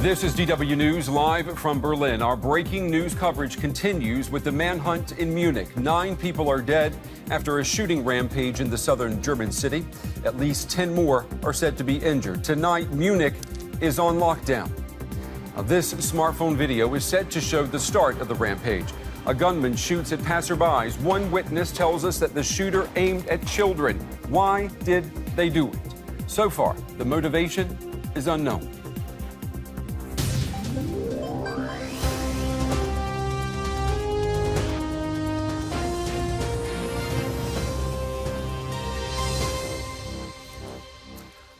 This is DW News live from Berlin. Our breaking news coverage continues with the manhunt in Munich. 9 people are dead after a shooting rampage in the southern German city. At least 10 more are said to be injured. Tonight, Munich is on lockdown. Now, this smartphone video is said to show the start of the rampage. A gunman shoots at passerbys. One witness tells us that the shooter aimed at children. Why did they do it? So far, the motivation is unknown.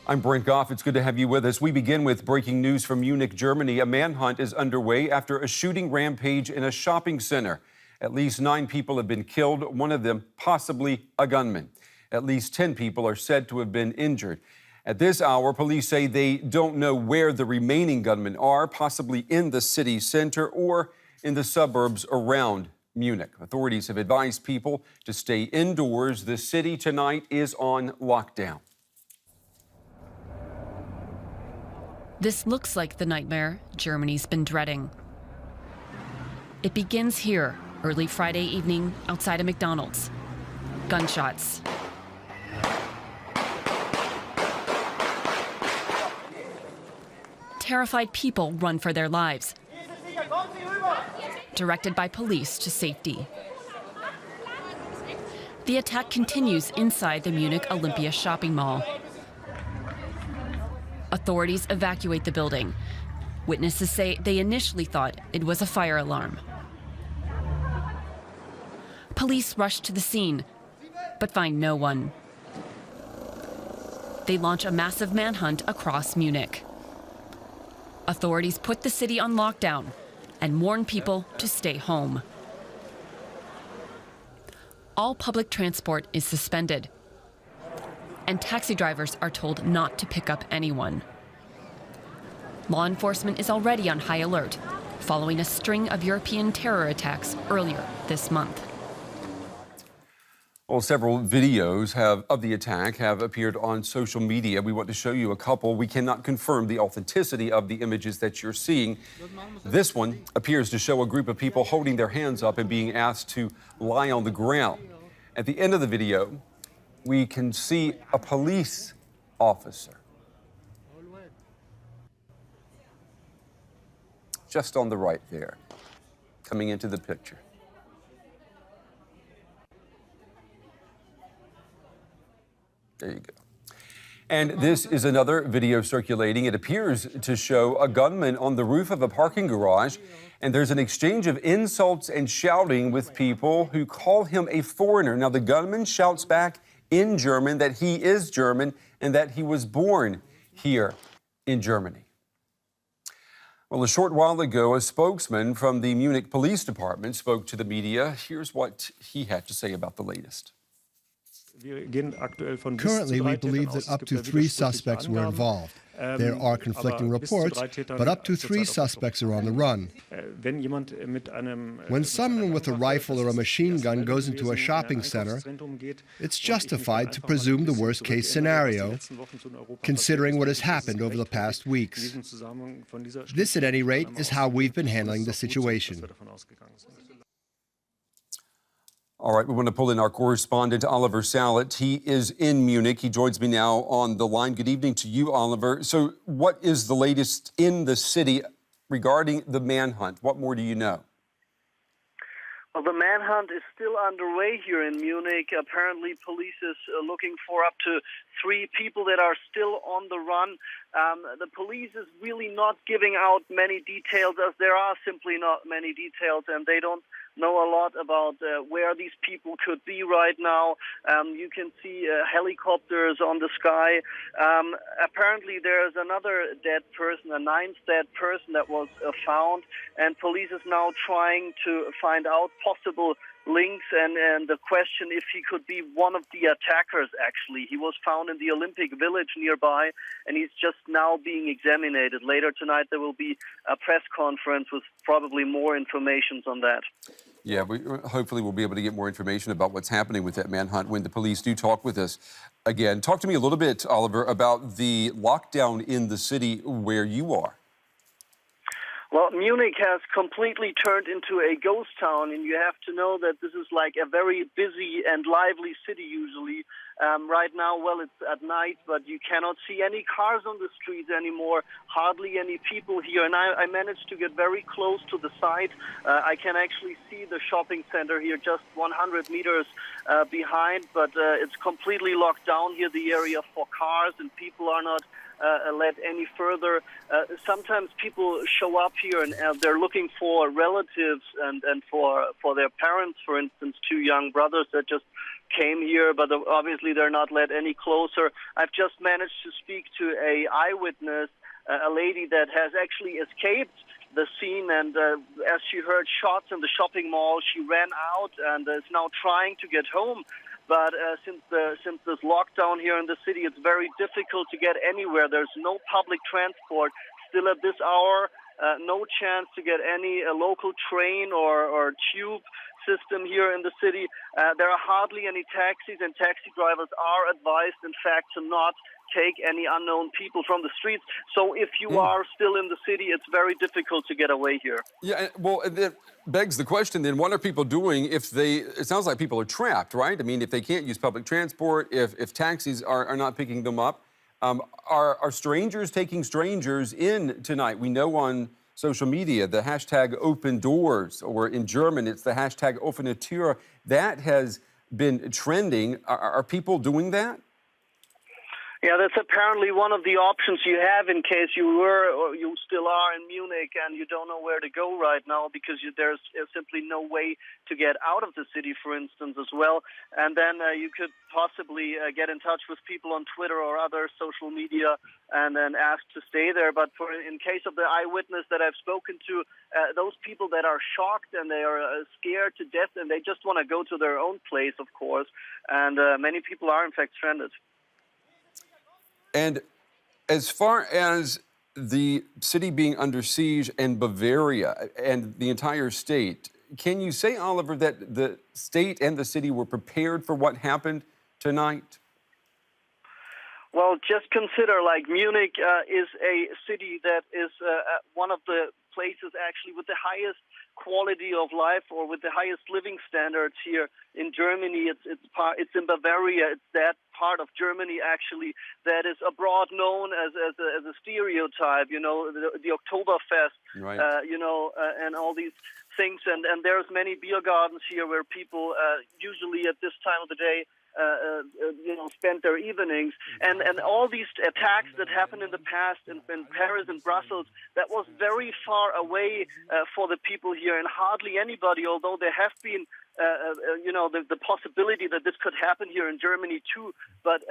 I'm Brent Goff. It's good to have you with us. We begin with breaking news from Munich, Germany. A manhunt is underway after a shooting rampage in a shopping center. At least 9 people have been killed, one of them possibly a gunman. At least 10 people are said to have been injured. At this hour, police say they don't know where the remaining gunmen are, possibly in the city center or in the suburbs around Munich. Authorities have advised people to stay indoors. The city tonight is on lockdown. This looks like the nightmare Germany's been dreading. It begins here, early Friday evening, outside a McDonald's. Gunshots. Terrified people run for their lives, directed by police to safety. The attack continues inside the Munich Olympia shopping mall. Authorities evacuate the building. Witnesses say they initially thought it was a fire alarm. Police rush to the scene, but find no one. They launch a massive manhunt across Munich. Authorities put the city on lockdown and warn people to stay home. All public transport is suspended, and taxi drivers are told not to pick up anyone. Law enforcement is already on high alert, following a string of European terror attacks earlier this month. Well, several videos of the attack have appeared on social media. We want to show you a couple. We cannot confirm the authenticity of the images that you're seeing. This one appears to show a group of people holding their hands up and being asked to lie on the ground. At the end of the video, we can see a police officer just on the right there, coming into the picture. There you go. And this is another video circulating. It appears to show a gunman on the roof of a parking garage, and there's an exchange of insults and shouting with people who call him a foreigner. Now, the gunman shouts back in German that he is German and that he was born here in Germany. Well, a short while ago, a spokesman from the Munich Police Department spoke to the media. Here's what he had to say about the latest. Currently, we believe that up to 3 suspects were involved. There are conflicting reports, but up to 3 suspects are on the run. When someone with a rifle or a machine gun goes into a shopping center, it's justified to presume the worst-case scenario, considering what has happened over the past weeks. This, at any rate, is how we've been handling the situation. All right, we want to pull in our correspondent, Oliver Sallet. He is in Munich. He joins me now on the line. Good evening to you, Oliver. So what is the latest in the city regarding the manhunt? What more do you know? Well, the manhunt is still underway here in Munich. Apparently, police is looking for up to 3 people that are still on the run. The police is really not giving out many details, as there are simply not many details, and they don't know a lot about where these people could be right now. You can see helicopters on the sky. Apparently, there's another dead person, a 9th dead person that was found, and police is now trying to find out possible links and the question if he could be one of the attackers, actually. He was found in the Olympic Village nearby, and he's just now being examined. Later tonight, there will be a press conference with probably more information on that. Yeah, hopefully we'll be able to get more information about what's happening with that manhunt when the police do talk with us again. Talk to me a little bit, Oliver, about the lockdown in the city where you are. Well, Munich has completely turned into a ghost town, and you have to know that this is like a very busy and lively city usually. Right now, well, it's at night, but you cannot see any cars on the streets anymore, hardly any people here. And I managed to get very close to the site. I can actually see the shopping center here just 100 meters behind, but it's completely locked down here, the area for cars, and people are not led any further. Sometimes people show up here and they're looking for relatives and for their parents, for instance, two young brothers that just came here, but obviously they're not led any closer. I've just managed to speak to a eyewitness, a lady that has actually escaped the scene, and as she heard shots in the shopping mall, she ran out and is now trying to get home. But since this lockdown here in the city, it's very difficult to get anywhere. There's no public transport. Still at this hour, no chance to get any local train or tube system here in the city. There are hardly any taxis, and taxi drivers are advised, in fact, to not take any unknown people from the streets. So if you are still in the city, it's very difficult to get away here. Yeah, well, that begs the question then, what are people doing if it sounds like people are trapped, right? I mean, if they can't use public transport, if taxis are not picking them up, are strangers taking strangers in tonight? We know on social media, the hashtag open doors, or in German, it's the hashtag offene Tür. That has been trending. Are people doing that? Yeah, that's apparently one of the options you have in case you were or you still are in Munich and you don't know where to go right now, because there's simply no way to get out of the city, for instance, as well. And then you could possibly get in touch with people on Twitter or other social media and then ask to stay there. But in case of the eyewitness that I've spoken to, those people that are shocked and they are scared to death and they just want to go to their own place, of course. And many people are, in fact, stranded. And as far as the city being under siege and Bavaria and the entire state, can you say, Oliver, that the state and the city were prepared for what happened tonight? Well, just consider, like, Munich is a city that is one of the places actually with the highest quality of life, or with the highest living standards here in Germany. It's in Bavaria. It's that part of Germany actually that is abroad known as a stereotype. You know, the Oktoberfest. Right. And all these things. And there's many beer gardens here where people usually at this time of the day spend their evenings, and all these attacks that happened in the past in Paris and Brussels, that was very far away for the people here, and hardly anybody, although there have been the possibility that this could happen here in Germany too, but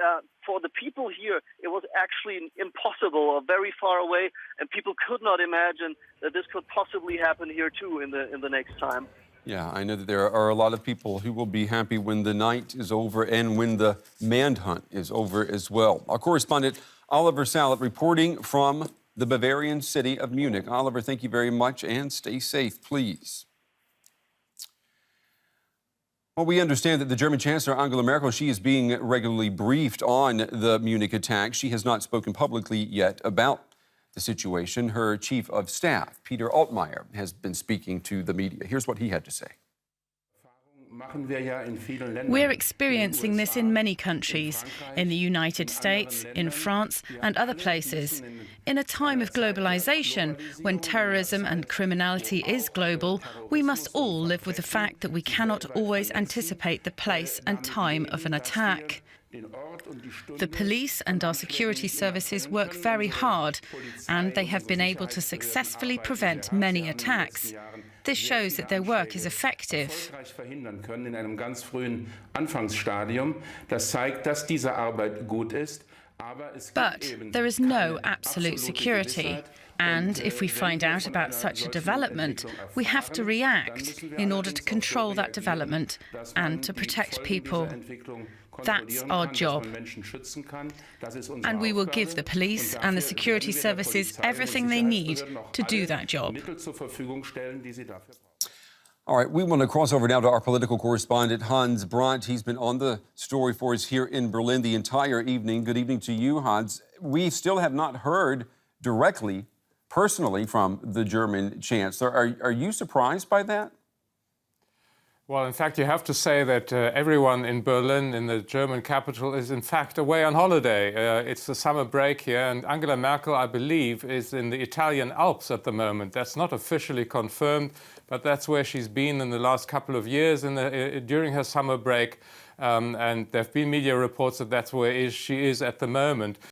for the people here, it was actually impossible or very far away, and people could not imagine that this could possibly happen here too in the next time. Yeah, I know that there are a lot of people who will be happy when the night is over and when the manhunt is over as well. Our correspondent, Oliver Sallet, reporting from the Bavarian city of Munich. Oliver, thank you very much, and stay safe, please. Well, we understand that the German Chancellor, Angela Merkel, she is being regularly briefed on the Munich attack. She has not spoken publicly yet about the situation. Her chief of staff, Peter Altmaier, has been speaking to the media. Here's what he had to say. We're experiencing this in many countries, in the United States, in France, and other places. In a time of globalization, when terrorism and criminality is global, we must all live with the fact that we cannot always anticipate the place and time of an attack. The police and our security services work very hard, and they have been able to successfully prevent many attacks. This shows that their work is effective. But there is no absolute security. And if we find out about such a development, we have to react in order to control that development and to protect people. That's our job. And we will give the police and the security services everything they need to do that job. All right, we want to cross over now to our political correspondent, Hans Brent. He's been on the story for us here in Berlin the entire evening. Good evening to you, Hans. We still have not heard directly, personally from the German chancellor. Are you surprised by that? Well, in fact, you have to say that everyone in Berlin, in the German capital, is in fact away on holiday. It's the summer break here, and Angela Merkel, I believe, is in the Italian Alps at the moment. That's not officially confirmed, but that's where she's been in the last couple of years during her summer break. And there have been media reports that that's where she is at the moment.